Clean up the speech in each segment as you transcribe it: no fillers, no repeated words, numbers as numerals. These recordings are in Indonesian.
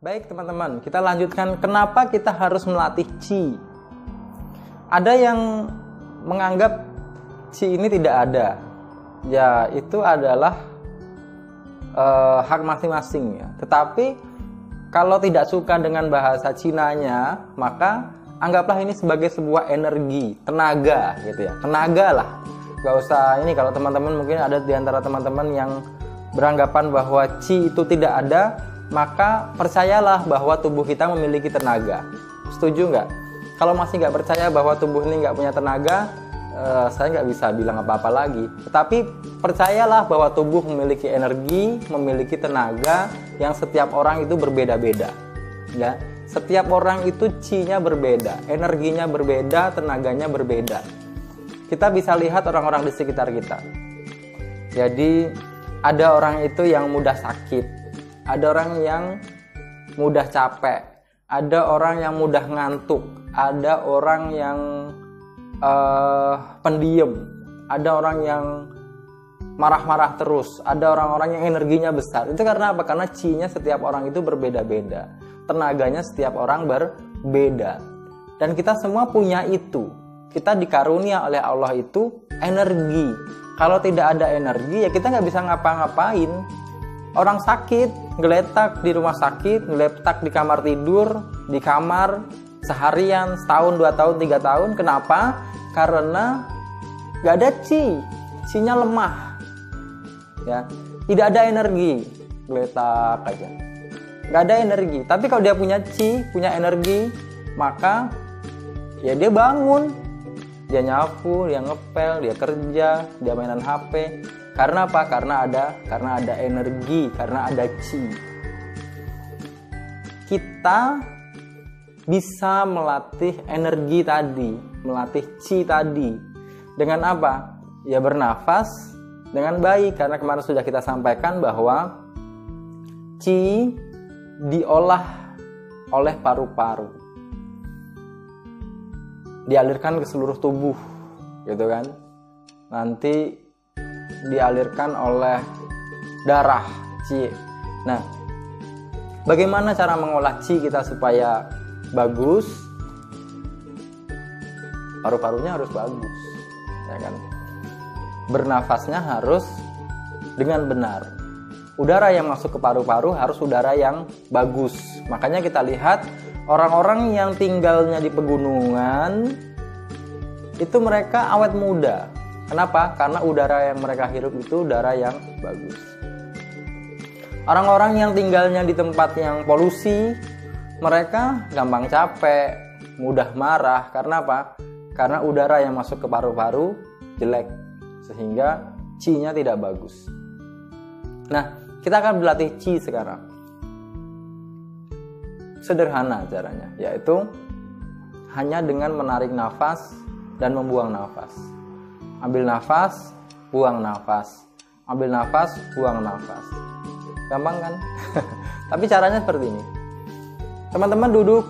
Baik teman-teman, kita lanjutkan kenapa kita harus melatih qi. Ada yang menganggap qi ini tidak ada. Ya, itu adalah hak masing-masing ya. Tetapi kalau tidak suka dengan bahasa Cinanya, maka anggaplah ini sebagai sebuah energi, tenaga gitu ya. Tenaga lah. Gak usah ini, kalau teman-teman mungkin ada di antara teman-teman yang beranggapan bahwa qi itu tidak ada, maka percayalah bahwa tubuh kita memiliki tenaga. Setuju nggak? Kalau masih nggak percaya bahwa tubuh ini nggak punya tenaga, saya nggak bisa bilang apa-apa lagi. Tetapi percayalah bahwa tubuh memiliki energi, memiliki tenaga yang setiap orang itu berbeda-beda. Ya, setiap orang itu qi-nya berbeda, energinya berbeda, tenaganya berbeda. Kita bisa lihat orang-orang di sekitar kita. Jadi ada orang itu yang mudah sakit. Ada orang yang mudah capek, ada orang yang mudah ngantuk, ada orang yang pendiam, ada orang yang marah-marah terus, ada orang-orang yang energinya besar. Itu karena apa? Karena qi-nya setiap orang itu berbeda-beda, tenaganya setiap orang berbeda. Dan kita semua punya itu. Kita dikarunia oleh Allah itu energi. Kalau tidak ada energi, ya kita nggak bisa ngapa-ngapain. Orang sakit, ngeletak di rumah sakit, ngeletak di kamar tidur, di kamar seharian, setahun, 2 tahun, 3 tahun. Kenapa? Karena nggak ada qi, qi-nya lemah. Ya, tidak ada energi, ngeletak aja. Nggak ada energi. Tapi kalau dia punya qi, punya energi, maka ya dia bangun, dia nyapu, dia ngepel, dia kerja, dia mainan HP. Karena apa? Karena ada energi, karena ada qi. Kita bisa melatih energi tadi, melatih qi tadi. Dengan apa? Ya bernafas dengan baik. Karena kemarin sudah kita sampaikan bahwa qi diolah oleh paru-paru. Dialirkan ke seluruh tubuh, gitu kan? Nanti dialirkan oleh darah qi. Nah, bagaimana cara mengolah qi kita supaya bagus? Paru-parunya harus bagus, ya kan? Bernafasnya harus dengan benar. Udara yang masuk ke paru-paru harus udara yang bagus. Makanya kita lihat orang-orang yang tinggalnya di pegunungan itu mereka awet muda. Kenapa? Karena udara yang mereka hirup itu udara yang bagus. Orang-orang yang tinggalnya di tempat yang polusi, mereka gampang capek, mudah marah. Karena apa? Karena udara yang masuk ke paru-paru jelek, sehingga qi-nya tidak bagus. Nah, kita akan berlatih qi sekarang. Sederhana caranya, yaitu hanya dengan menarik nafas dan membuang nafas. Ambil nafas, buang nafas. Ambil nafas, buang nafas. Gampang kan? Tapi caranya seperti ini. Teman-teman duduk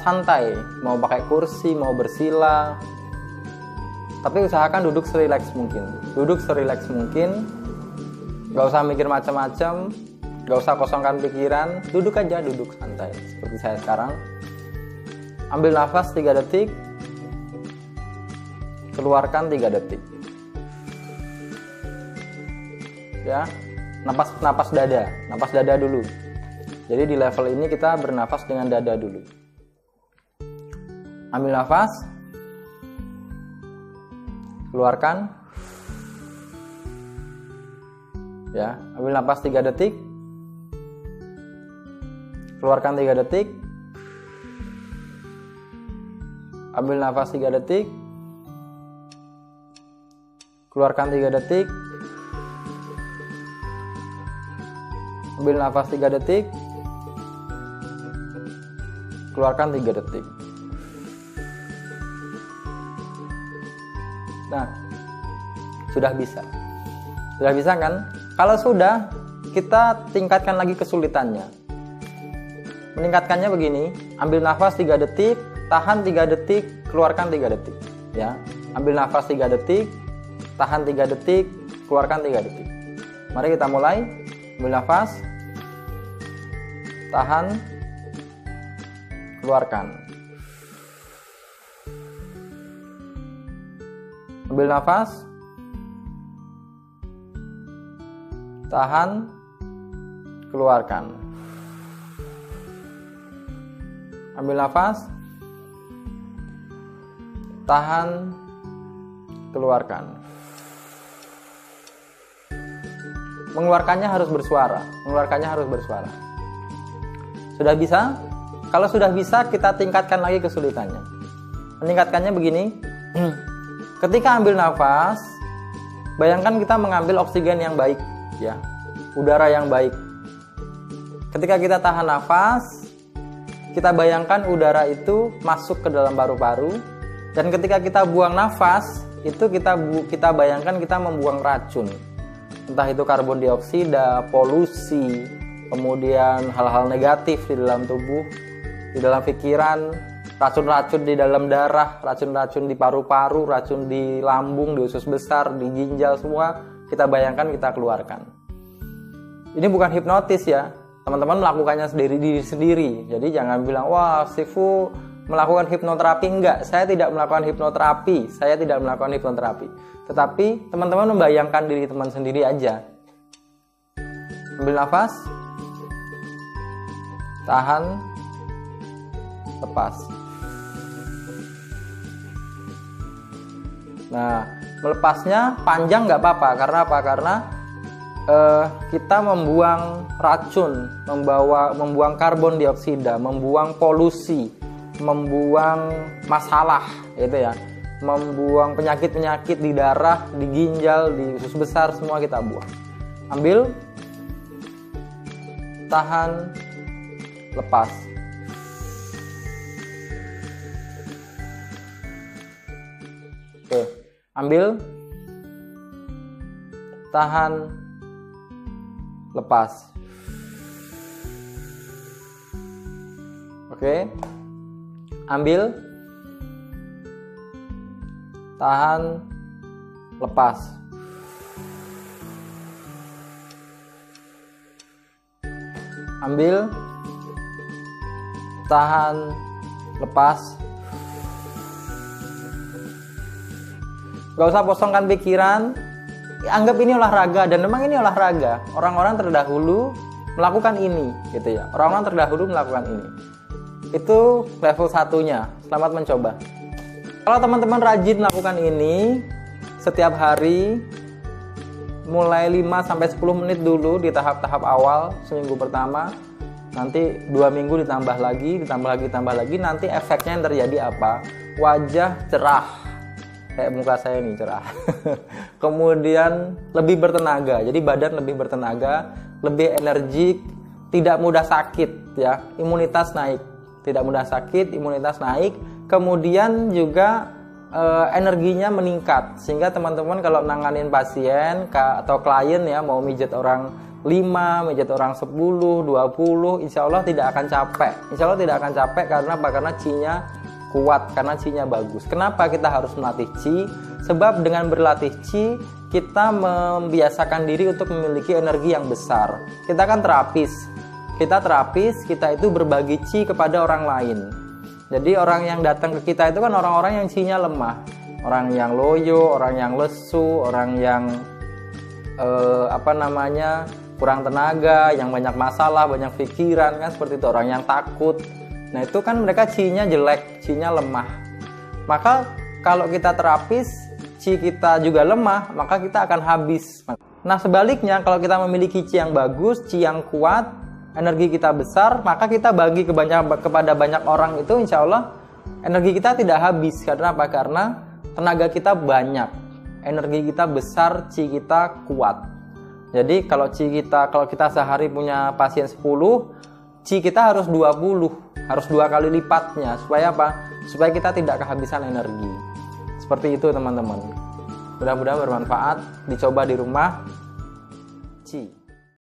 santai. Mau pakai kursi, mau bersila. Tapi usahakan duduk serileks mungkin. Duduk serileks mungkin. Gak usah mikir macam-macam. Gak usah kosongkan pikiran. Duduk aja, duduk santai. Seperti saya sekarang. Ambil nafas 3 detik, keluarkan 3 detik. Ya, napas dada dulu. Jadi di level ini kita bernafas dengan dada dulu. Ambil nafas, keluarkan. Ya, ambil nafas 3 detik, keluarkan 3 detik. Ambil nafas 3 detik, keluarkan 3 detik. Ambil nafas 3 detik, keluarkan 3 detik. Nah, sudah bisa. Sudah bisa kan? Kalau sudah, kita tingkatkan lagi kesulitannya. Meningkatkannya begini, ambil nafas 3 detik, tahan 3 detik, keluarkan 3 detik. Ya, ambil nafas 3 detik, tahan 3 detik, keluarkan 3 detik. Mari kita mulai. Ambil nafas, tahan, keluarkan. Ambil nafas, tahan, keluarkan. Ambil nafas, tahan, keluarkan. Mengeluarkannya harus bersuara. Sudah bisa? Kalau sudah bisa, kita tingkatkan lagi kesulitannya. Meningkatkannya begini. Ketika ambil nafas, bayangkan kita mengambil oksigen yang baik, ya, udara yang baik. Ketika kita tahan nafas, kita bayangkan udara itu masuk ke dalam paru-paru, dan ketika kita buang nafas, itu kita bayangkan kita membuang racun. Entah itu karbon dioksida, polusi, kemudian hal-hal negatif di dalam tubuh, di dalam pikiran, racun-racun di dalam darah, racun-racun di paru-paru, racun di lambung, di usus besar, di ginjal, semua kita bayangkan, kita keluarkan. Ini bukan hipnotis ya, teman-teman melakukannya diri sendiri. Jadi jangan bilang, wah Sifu melakukan hipnoterapi. Enggak, saya tidak melakukan hipnoterapi. Tetapi teman-teman membayangkan diri teman sendiri aja. Ambil nafas, tahan, lepas. Nah, melepasnya panjang nggak apa-apa. Karena apa? Karena kita membuang racun, membuang karbon dioksida, membuang polusi, membuang masalah, gitu ya. Membuang penyakit-penyakit di darah, di ginjal, di usus besar, semua kita buang. Ambil, tahan, lepas. Oke, ambil, tahan, lepas. Oke, ambil, tahan, lepas. Ambil, tahan, lepas. Gak usah posongkan pikiran, anggap ini olahraga, dan memang ini olahraga. Orang-orang terdahulu melakukan ini, gitu ya. Orang-orang terdahulu melakukan ini. Itu level satunya. Selamat mencoba. Kalau teman-teman rajin melakukan ini setiap hari, mulai 5-10 menit dulu di tahap-tahap awal, seminggu pertama, nanti 2 minggu ditambah lagi, nanti efeknya yang terjadi apa? Wajah cerah, kayak muka saya ini cerah. Kemudian lebih bertenaga, jadi badan lebih bertenaga, lebih energik, tidak mudah sakit, ya, imunitas naik, kemudian juga energinya meningkat, sehingga teman-teman kalau nanganin pasien atau klien ya, mau mijet orang 5, mijet orang 10, 20, insya Allah tidak akan capek. Karena apa? Karena Qi-nya kuat, karena Qi-nya bagus. Kenapa kita harus melatih Qi? Sebab dengan berlatih Qi, kita membiasakan diri untuk memiliki energi yang besar. Kita kan terapis, kita itu berbagi Qi kepada orang lain. Jadi orang yang datang ke kita itu kan orang-orang yang Qi-nya lemah, orang yang loyo, orang yang lesu, orang yang kurang tenaga, yang banyak masalah, banyak pikiran, kan seperti itu, orang yang takut. Nah itu kan mereka Qi-nya jelek, Qi-nya lemah. Maka kalau kita terapis, Qi kita juga lemah, maka kita akan habis. Nah sebaliknya, kalau kita memiliki Qi yang bagus, Qi yang kuat, energi kita besar, maka kita bagi kepada banyak orang, itu insya Allah energi kita tidak habis. Karena apa? Karena tenaga kita banyak, energi kita besar, Qi kita kuat. Jadi kalau kita sehari punya pasien 10, Qi kita harus 20, harus 2 kali lipatnya. Supaya apa? Supaya kita tidak kehabisan energi. Seperti itu teman-teman. Mudah-mudahan bermanfaat, dicoba di rumah.